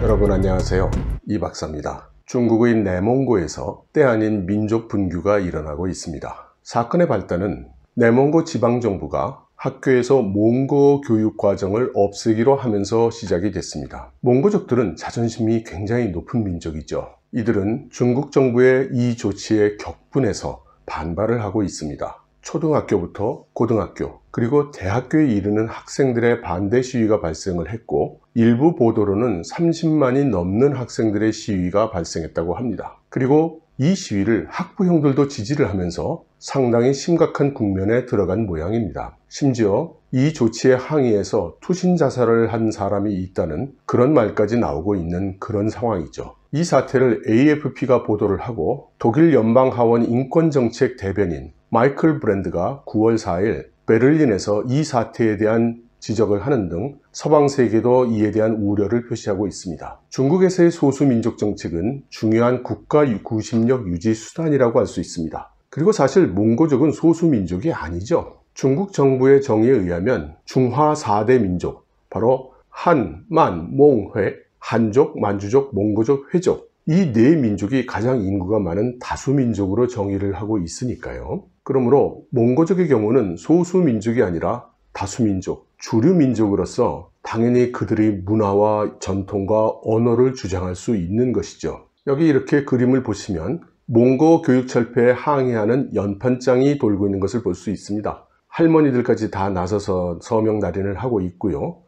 여러분 안녕하세요. 이 박사입니다. 중국의 내몽고에서 때 아닌 민족 분규가 일어나고 있습니다. 사건의 발단은 내몽고 지방정부가 학교에서 몽고 교육 과정을 없애기로 하면서 시작이 됐습니다. 몽고족들은 자존심이 굉장히 높은 민족이죠. 이들은 중국 정부의 이 조치에 격분해서 반발을 하고 있습니다. 초등학교부터 고등학교 그리고 대학교에 이르는 학생들의 반대 시위가 발생을 했고, 일부 보도로는 30만이 넘는 학생들의 시위가 발생했다고 합니다. 그리고 이 시위를 학부형들도 지지를 하면서 상당히 심각한 국면에 들어간 모양입니다. 심지어 이 조치에 항의해서 투신 자살을 한 사람이 있다는 그런 말까지 나오고 있는 그런 상황이죠. 이 사태를 AFP가 보도를 하고, 독일 연방하원 인권정책 대변인 마이클 브랜드가 9월 4일 베를린에서 이 사태에 대한 지적을 하는 등 서방 세계도 이에 대한 우려를 표시하고 있습니다. 중국에서의 소수민족 정책은 중요한 국가 구심력 유지 수단이라고 할 수 있습니다. 그리고 사실 몽고족은 소수민족이 아니죠. 중국 정부의 정의에 의하면 중화 4대 민족, 바로 한, 만, 몽, 회, 한족, 만주족, 몽고족, 회족, 이 네 민족이 가장 인구가 많은 다수민족으로 정의를 하고 있으니까요. 그러므로 몽고족의 경우는 소수민족이 아니라 다수민족, 주류민족으로서 당연히 그들의 문화와 전통과 언어를 주장할 수 있는 것이죠. 여기 이렇게 그림을 보시면 몽고 교육철폐에 항의하는 연판장이 돌고 있는 것을 볼 수 있습니다. 할머니들까지 다 나서서 서명 날인을 하고 있고요.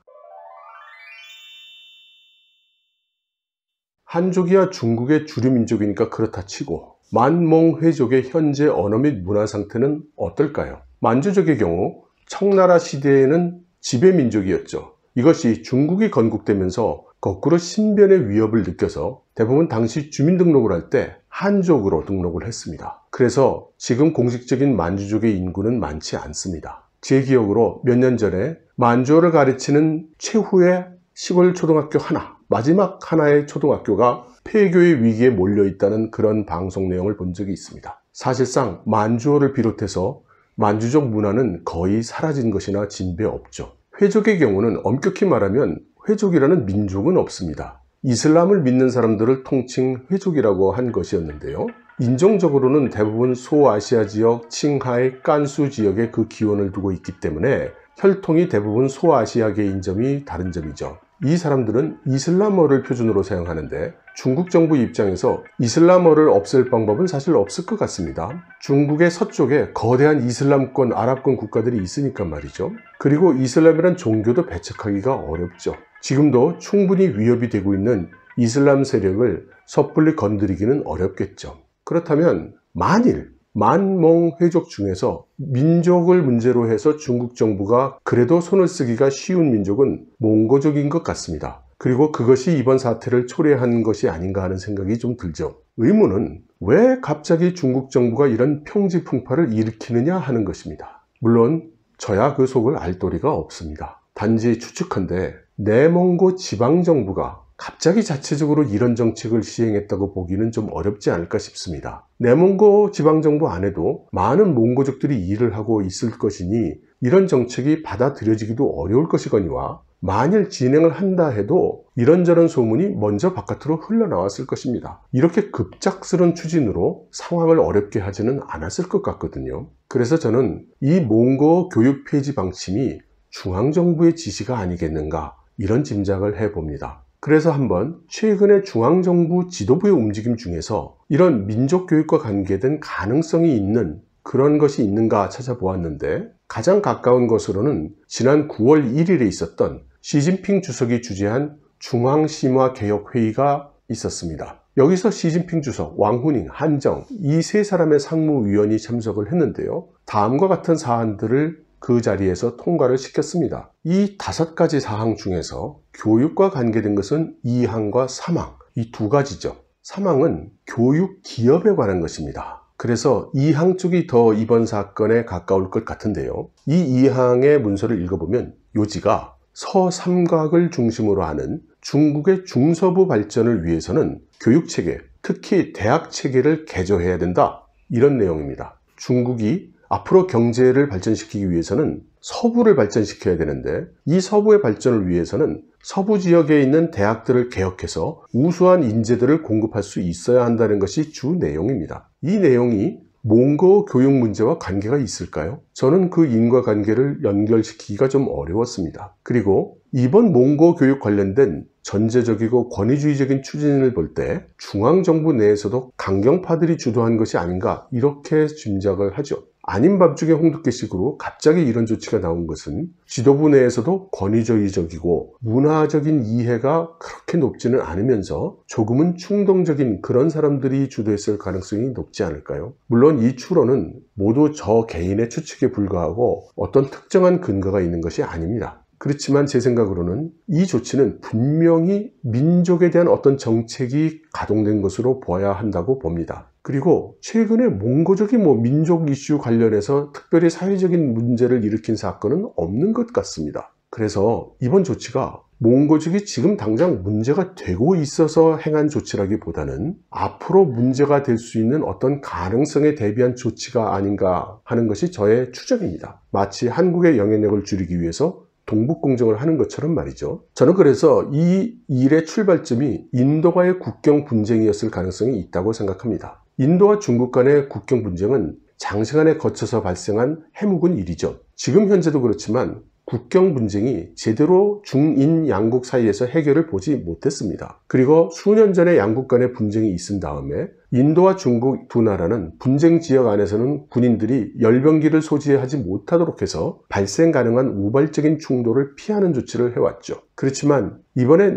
한족이야 중국의 주류민족이니까 그렇다 치고, 만몽회족의 현재 언어 및 문화 상태는 어떨까요? 만주족의 경우 청나라 시대에는 지배민족이었죠. 이것이 중국이 건국되면서 거꾸로 신변의 위협을 느껴서 대부분 당시 주민등록을 할 때 한족으로 등록을 했습니다. 그래서 지금 공식적인 만주족의 인구는 많지 않습니다. 제 기억으로 몇 년 전에 만주어를 가르치는 최후의 시골 초등학교 하나, 마지막 하나의 초등학교가 폐교의 위기에 몰려있다는 그런 방송 내용을 본 적이 있습니다. 사실상 만주어를 비롯해서 만주족 문화는 거의 사라진 것이나 진배 없죠. 회족의 경우는 엄격히 말하면 회족이라는 민족은 없습니다. 이슬람을 믿는 사람들을 통칭 회족이라고 한 것이었는데요. 인종적으로는 대부분 소아시아 지역, 칭하이, 깐수 지역에 그 기원을 두고 있기 때문에 혈통이 대부분 소아시아계인 점이 다른 점이죠. 이 사람들은 이슬람어를 표준으로 사용하는데 중국 정부 입장에서 이슬람어를 없앨 방법은 사실 없을 것 같습니다. 중국의 서쪽에 거대한 이슬람권, 아랍권 국가들이 있으니까 말이죠. 그리고 이슬람이란 종교도 배척하기가 어렵죠. 지금도 충분히 위협이 되고 있는 이슬람 세력을 섣불리 건드리기는 어렵겠죠. 그렇다면 만일 만몽회족 중에서 민족을 문제로 해서 중국 정부가 그래도 손을 쓰기가 쉬운 민족은 몽고족인 것 같습니다. 그리고 그것이 이번 사태를 초래한 것이 아닌가 하는 생각이 좀 들죠. 의문은 왜 갑자기 중국 정부가 이런 평지풍파를 일으키느냐 하는 것입니다. 물론 저야 그 속을 알 도리가 없습니다. 단지 추측컨대 내몽고 지방정부가 갑자기 자체적으로 이런 정책을 시행했다고 보기는 좀 어렵지 않을까 싶습니다. 내몽고 지방정부 안에도 많은 몽고족들이 일을 하고 있을 것이니 이런 정책이 받아들여지기도 어려울 것이거니와, 만일 진행을 한다 해도 이런저런 소문이 먼저 바깥으로 흘러나왔을 것입니다. 이렇게 급작스런 추진으로 상황을 어렵게 하지는 않았을 것 같거든요. 그래서 저는 이 몽고 교육 폐지 방침이 중앙정부의 지시가 아니겠는가, 이런 짐작을 해봅니다. 그래서 한번 최근의 중앙정부 지도부의 움직임 중에서 이런 민족교육과 관계된 가능성이 있는 그런 것이 있는가 찾아보았는데, 가장 가까운 것으로는 지난 9월 1일에 있었던 시진핑 주석이 주재한 중앙심화개혁회의가 있었습니다. 여기서 시진핑 주석, 왕후닝, 한정 이 세 사람의 상무위원이 참석을 했는데요. 다음과 같은 사안들을 그 자리에서 통과를 시켰습니다. 이 5가지 사항 중에서 교육과 관계된 것은 2항과 3항, 이 2가지죠. 3항은 교육 기업에 관한 것입니다. 그래서 2항 쪽이 더 이번 사건에 가까울 것 같은데요. 이 2항의 문서를 읽어보면 요지가 서삼각을 중심으로 하는 중국의 중서부 발전을 위해서는 교육체계, 특히 대학체계를 개조해야 된다, 이런 내용입니다. 중국이 앞으로 경제를 발전시키기 위해서는 서부를 발전시켜야 되는데 이 서부의 발전을 위해서는 서부 지역에 있는 대학들을 개혁해서 우수한 인재들을 공급할 수 있어야 한다는 것이 주 내용입니다. 이 내용이 몽고 교육 문제와 관계가 있을까요? 저는 그 인과관계를 연결시키기가 좀 어려웠습니다. 그리고 이번 몽고 교육 관련된 전제적이고 권위주의적인 추진을 볼 때 중앙정부 내에서도 강경파들이 주도한 것이 아닌가 이렇게 짐작을 하죠. 아닌 밤중에 홍두깨식으로 갑자기 이런 조치가 나온 것은 지도부 내에서도 권위주의적이고 문화적인 이해가 그렇게 높지는 않으면서 조금은 충동적인 그런 사람들이 주도했을 가능성이 높지 않을까요? 물론 이 추론은 모두 저 개인의 추측에 불과하고 어떤 특정한 근거가 있는 것이 아닙니다. 그렇지만 제 생각으로는 이 조치는 분명히 민족에 대한 어떤 정책이 가동된 것으로 보아야 한다고 봅니다. 그리고 최근에 몽고적인 민족 이슈 관련해서 특별히 사회적인 문제를 일으킨 사건은 없는 것 같습니다. 그래서 이번 조치가 몽고족이 지금 당장 문제가 되고 있어서 행한 조치라기보다는 앞으로 문제가 될 수 있는 어떤 가능성에 대비한 조치가 아닌가 하는 것이 저의 추정입니다. 마치 한국의 영향력을 줄이기 위해서 동북공정을 하는 것처럼 말이죠. 저는 그래서 이 일의 출발점이 인도와의 국경 분쟁이었을 가능성이 있다고 생각합니다. 인도와 중국 간의 국경 분쟁은 장시간에 거쳐서 발생한 해묵은 일이죠. 지금 현재도 그렇지만 국경 분쟁이 제대로 중인 양국 사이에서 해결을 보지 못했습니다. 그리고 수년 전에 양국 간의 분쟁이 있은 다음에 인도와 중국 두 나라는 분쟁 지역 안에서는 군인들이 열병기를 소지하지 못하도록 해서 발생 가능한 우발적인 충돌을 피하는 조치를 해왔죠. 그렇지만 이번에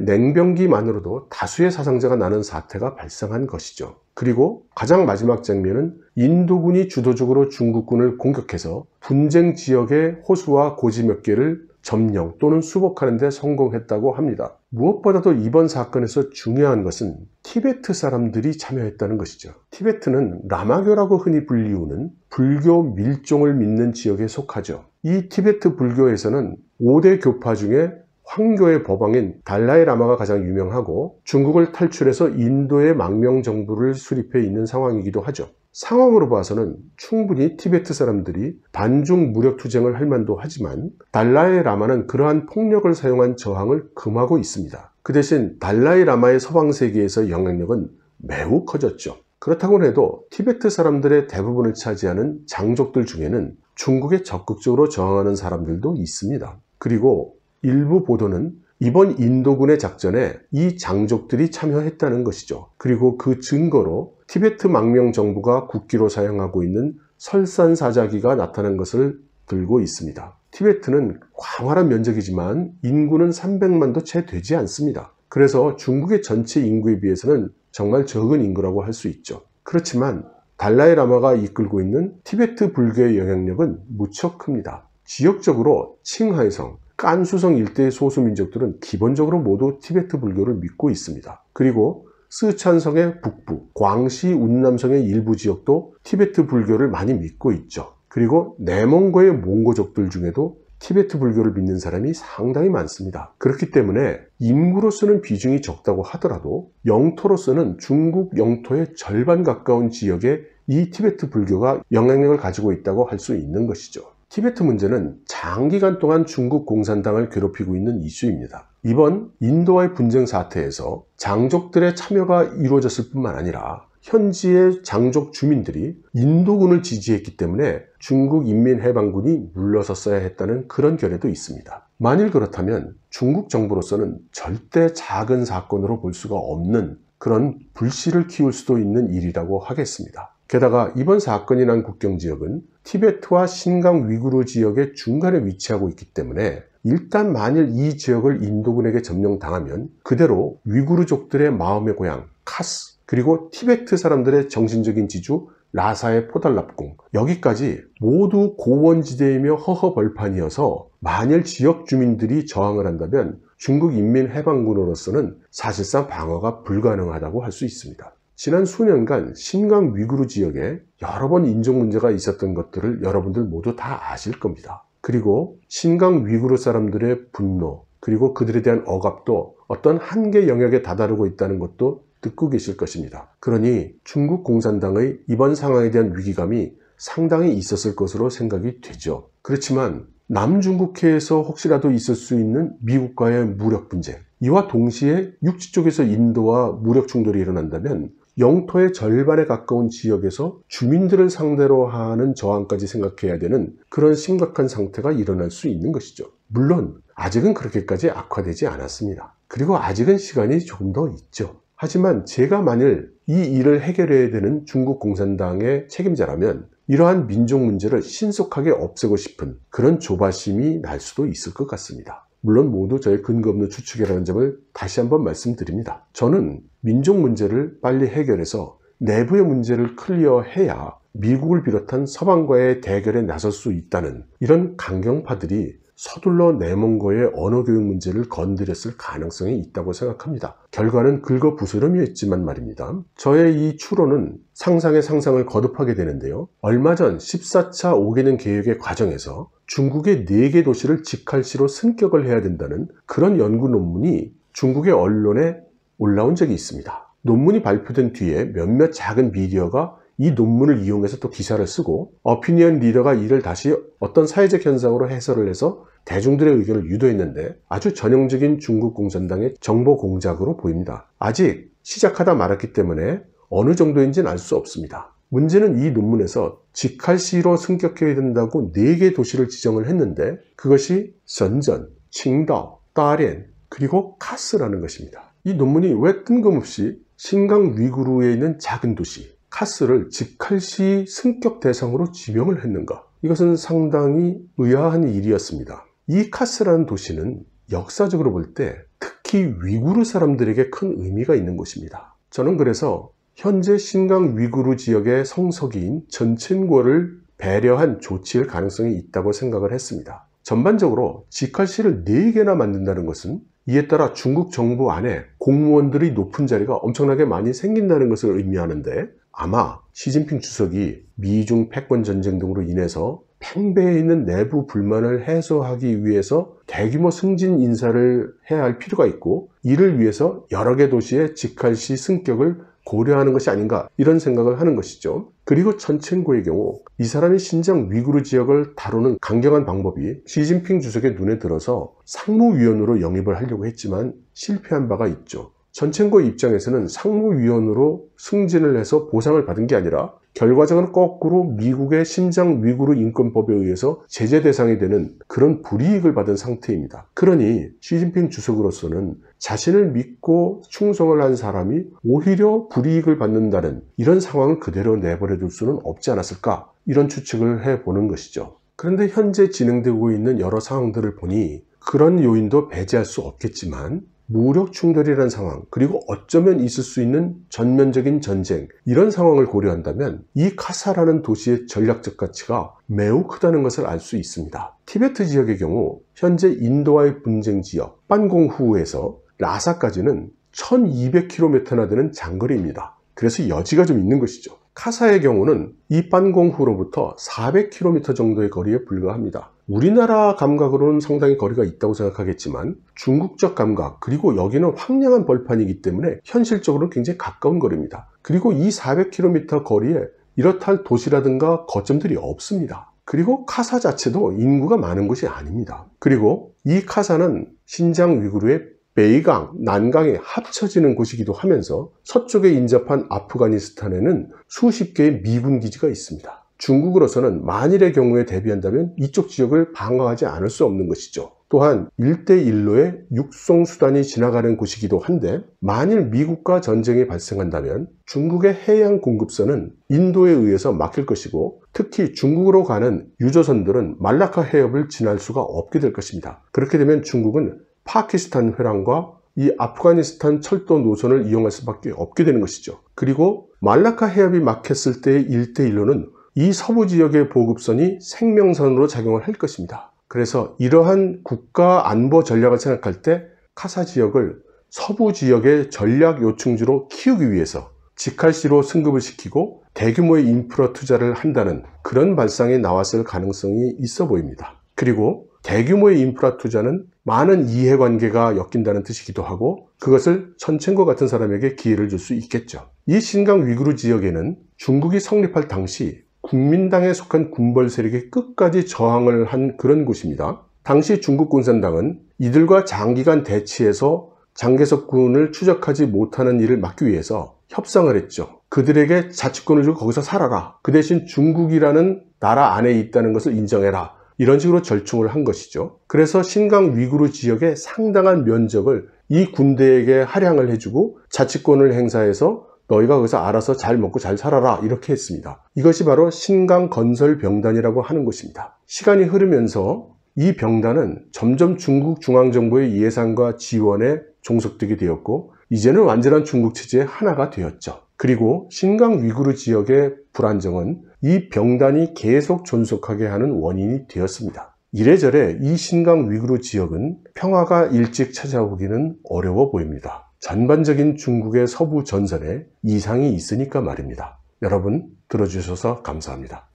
냉병기만으로도 다수의 사상자가 나는 사태가 발생한 것이죠. 그리고 가장 마지막 장면은 인도군이 주도적으로 중국군을 공격해서 분쟁 지역의 호수와 고지 몇 개를 점령 또는 수복하는 데 성공했다고 합니다. 무엇보다도 이번 사건에서 중요한 것은 티베트 사람들이 참여했다는 것이죠. 티베트는 라마교라고 흔히 불리우는 불교 밀종을 믿는 지역에 속하죠. 이 티베트 불교에서는 5대 교파 중에 황교의 법왕인 달라이 라마가 가장 유명하고 중국을 탈출해서 인도의 망명 정부를 수립해 있는 상황이기도 하죠. 상황으로 봐서는 충분히 티베트 사람들이 반중 무력 투쟁을 할 만도 하지만 달라이 라마는 그러한 폭력을 사용한 저항을 금하고 있습니다. 그 대신 달라이 라마의 서방 세계에서 영향력은 매우 커졌죠. 그렇다고 해도 티베트 사람들의 대부분을 차지하는 장족들 중에는 중국에 적극적으로 저항하는 사람들도 있습니다. 그리고 일부 보도는 이번 인도군의 작전에 이 장족들이 참여했다는 것이죠. 그리고 그 증거로 티베트 망명 정부가 국기로 사용하고 있는 설산사자기가 나타난 것을 들고 있습니다. 티베트는 광활한 면적이지만 인구는 300만도 채 되지 않습니다. 그래서 중국의 전체 인구에 비해서는 정말 적은 인구라고 할 수 있죠. 그렇지만 달라이 라마가 이끌고 있는 티베트 불교의 영향력은 무척 큽니다. 지역적으로 칭하이성, 깐수성 일대의 소수민족들은 기본적으로 모두 티베트 불교를 믿고 있습니다. 그리고 스촨성의 북부, 광시 운남성의 일부 지역도 티베트 불교를 많이 믿고 있죠. 그리고 내몽고의 몽고족들 중에도 티베트 불교를 믿는 사람이 상당히 많습니다. 그렇기 때문에 인구로서는 비중이 적다고 하더라도 영토로서는 중국 영토의 절반 가까운 지역에 이 티베트 불교가 영향력을 가지고 있다고 할 수 있는 것이죠. 티베트 문제는 장기간 동안 중국 공산당을 괴롭히고 있는 이슈입니다. 이번 인도와의 분쟁 사태에서 장족들의 참여가 이루어졌을 뿐만 아니라 현지의 장족 주민들이 인도군을 지지했기 때문에 중국 인민해방군이 물러섰어야 했다는 그런 결례도 있습니다. 만일 그렇다면 중국 정부로서는 절대 작은 사건으로 볼 수가 없는 그런 불씨를 키울 수도 있는 일이라고 하겠습니다. 게다가 이번 사건이 난 국경지역은 티베트와 신강 위구르 지역의 중간에 위치하고 있기 때문에 일단 만일 이 지역을 인도군에게 점령당하면 그대로 위구르족들의 마음의 고향 카스 그리고 티베트 사람들의 정신적인 지주 라사의 포달랍궁 여기까지 모두 고원지대이며 허허벌판이어서 만일 지역 주민들이 저항을 한다면 중국 인민해방군으로서는 사실상 방어가 불가능하다고 할 수 있습니다. 지난 수년간 신강 위구르 지역에 여러 번 인종 문제가 있었던 것들을 여러분들 모두 다 아실 겁니다. 그리고 신강 위구르 사람들의 분노 그리고 그들에 대한 억압도 어떤 한계 영역에 다다르고 있다는 것도 듣고 계실 것입니다. 그러니 중국 공산당의 이번 상황에 대한 위기감이 상당히 있었을 것으로 생각이 되죠. 그렇지만 남중국해에서 혹시라도 있을 수 있는 미국과의 무력 분쟁, 이와 동시에 육지 쪽에서 인도와 무력 충돌이 일어난다면 영토의 절반에 가까운 지역에서 주민들을 상대로 하는 저항까지 생각해야 되는 그런 심각한 상태가 일어날 수 있는 것이죠. 물론 아직은 그렇게까지 악화되지 않았습니다. 그리고 아직은 시간이 조금 더 있죠. 하지만 제가 만일 이 일을 해결해야 되는 중국 공산당의 책임자라면 이러한 민족 문제를 신속하게 없애고 싶은 그런 조바심이 날 수도 있을 것 같습니다. 물론 모두 저의 근거 없는 추측이라는 점을 다시 한번 말씀드립니다. 저는 민족 문제를 빨리 해결해서 내부의 문제를 클리어해야 미국을 비롯한 서방과의 대결에 나설 수 있다는 이런 강경파들이 서둘러 내몽고의 언어교육 문제를 건드렸을 가능성이 있다고 생각합니다. 결과는 긁어부스럼이었지만 말입니다. 저의 이 추론은 상상의 상상을 거듭하게 되는데요. 얼마 전 14차 5개년 계획의 과정에서 중국의 4개 도시를 직할시로 승격을 해야 된다는 그런 연구 논문이 중국의 언론에 올라온 적이 있습니다. 논문이 발표된 뒤에 몇몇 작은 미디어가 이 논문을 이용해서 또 기사를 쓰고 어피니언 리더가 이를 다시 어떤 사회적 현상으로 해설을 해서 대중들의 의견을 유도했는데 아주 전형적인 중국 공산당의 정보 공작으로 보입니다. 아직 시작하다 말았기 때문에 어느 정도인지는 알 수 없습니다. 문제는 이 논문에서 직할시로 승격해야 된다고 4개 도시를 지정을 했는데 그것이 선전, 칭다오, 다롄 그리고 카스라는 것입니다. 이 논문이 왜 뜬금없이 신강 위구르에 있는 작은 도시 카스를 직할시 승격 대상으로 지명을 했는가? 이것은 상당히 의아한 일이었습니다. 이 카스라는 도시는 역사적으로 볼 때 특히 위구르 사람들에게 큰 의미가 있는 곳입니다. 저는 그래서 현재 신강 위구르 지역의 성서기인 전첸고를 배려한 조치일 가능성이 있다고 생각을 했습니다. 전반적으로 직할시를 4개나 만든다는 것은 이에 따라 중국 정부 안에 공무원들이 높은 자리가 엄청나게 많이 생긴다는 것을 의미하는데 아마 시진핑 주석이 미중 패권 전쟁 등으로 인해서 팽배해 있는 내부 불만을 해소하기 위해서 대규모 승진 인사를 해야 할 필요가 있고 이를 위해서 여러 개 도시의 직할시 승격을 고려하는 것이 아닌가 이런 생각을 하는 것이죠. 그리고 천첸고의 경우 이 사람이 신장 위구르 지역을 다루는 강경한 방법이 시진핑 주석의 눈에 들어서 상무위원으로 영입을 하려고 했지만 실패한 바가 있죠. 천첸고 입장에서는 상무위원으로 승진을 해서 보상을 받은 게 아니라 결과적으로 거꾸로 미국의 신장 위구르 인권법에 의해서 제재 대상이 되는 그런 불이익을 받은 상태입니다. 그러니 시진핑 주석으로서는 자신을 믿고 충성을 한 사람이 오히려 불이익을 받는다는 이런 상황을 그대로 내버려 둘 수는 없지 않았을까 이런 추측을 해보는 것이죠. 그런데 현재 진행되고 있는 여러 상황들을 보니 그런 요인도 배제할 수 없겠지만 무력 충돌이라는 상황 그리고 어쩌면 있을 수 있는 전면적인 전쟁 이런 상황을 고려한다면 이 카사라는 도시의 전략적 가치가 매우 크다는 것을 알 수 있습니다. 티베트 지역의 경우 현재 인도와의 분쟁 지역 판공후에서 라사까지는 1200km나 되는 장거리입니다. 그래서 여지가 좀 있는 것이죠. 카사의 경우는 이 판공후로부터 400km 정도의 거리에 불과합니다. 우리나라 감각으로는 상당히 거리가 있다고 생각하겠지만 중국적 감각 그리고 여기는 황량한 벌판이기 때문에 현실적으로 굉장히 가까운 거리입니다. 그리고 이 400km 거리에 이렇다 할 도시라든가 거점들이 없습니다. 그리고 카사 자체도 인구가 많은 곳이 아닙니다. 그리고 이 카사는 신장 위구르의 베이강, 난강에 합쳐지는 곳이기도 하면서 서쪽에 인접한 아프가니스탄에는 수십 개의 미군 기지가 있습니다. 중국으로서는 만일의 경우에 대비한다면 이쪽 지역을 방어하지 않을 수 없는 것이죠. 또한 1대1로의 육송수단이 지나가는 곳이기도 한데 만일 미국과 전쟁이 발생한다면 중국의 해양 공급선은 인도에 의해서 막힐 것이고 특히 중국으로 가는 유조선들은 말라카 해협을 지날 수가 없게 될 것입니다. 그렇게 되면 중국은 파키스탄 회랑과 이 아프가니스탄 철도 노선을 이용할 수밖에 없게 되는 것이죠. 그리고 말라카 해협이 막혔을 때의 1대1로는 이 서부 지역의 보급선이 생명선으로 작용을 할 것입니다. 그래서 이러한 국가 안보 전략을 생각할 때 카사 지역을 서부 지역의 전략 요충지로 키우기 위해서 직할시로 승급을 시키고 대규모의 인프라 투자를 한다는 그런 발상이 나왔을 가능성이 있어 보입니다. 그리고 대규모의 인프라 투자는 많은 이해관계가 엮인다는 뜻이기도 하고 그것을 천첸고 같은 사람에게 기회를 줄 수 있겠죠. 이 신강 위구르 지역에는 중국이 성립할 당시 국민당에 속한 군벌 세력이 끝까지 저항을 한 그런 곳입니다. 당시 중국 공산당은 이들과 장기간 대치해서 장개석군을 추적하지 못하는 일을 막기 위해서 협상을 했죠. 그들에게 자치권을 주고 거기서 살아라. 그 대신 중국이라는 나라 안에 있다는 것을 인정해라. 이런 식으로 절충을 한 것이죠. 그래서 신강 위구르 지역의 상당한 면적을 이 군대에게 할양을 해주고 자치권을 행사해서 너희가 거기서 알아서 잘 먹고 잘 살아라 이렇게 했습니다. 이것이 바로 신강 건설 병단이라고 하는 것입니다. 시간이 흐르면서 이 병단은 점점 중국 중앙정부의 예산과 지원에 종속되게 되었고 이제는 완전한 중국 체제의 하나가 되었죠. 그리고 신강 위구르 지역의 불안정은 이 병단이 계속 존속하게 하는 원인이 되었습니다. 이래저래 이 신강 위구르 지역은 평화가 일찍 찾아오기는 어려워 보입니다. 전반적인 중국의 서부 전선에 이상이 있으니까 말입니다. 여러분 들어주셔서 감사합니다.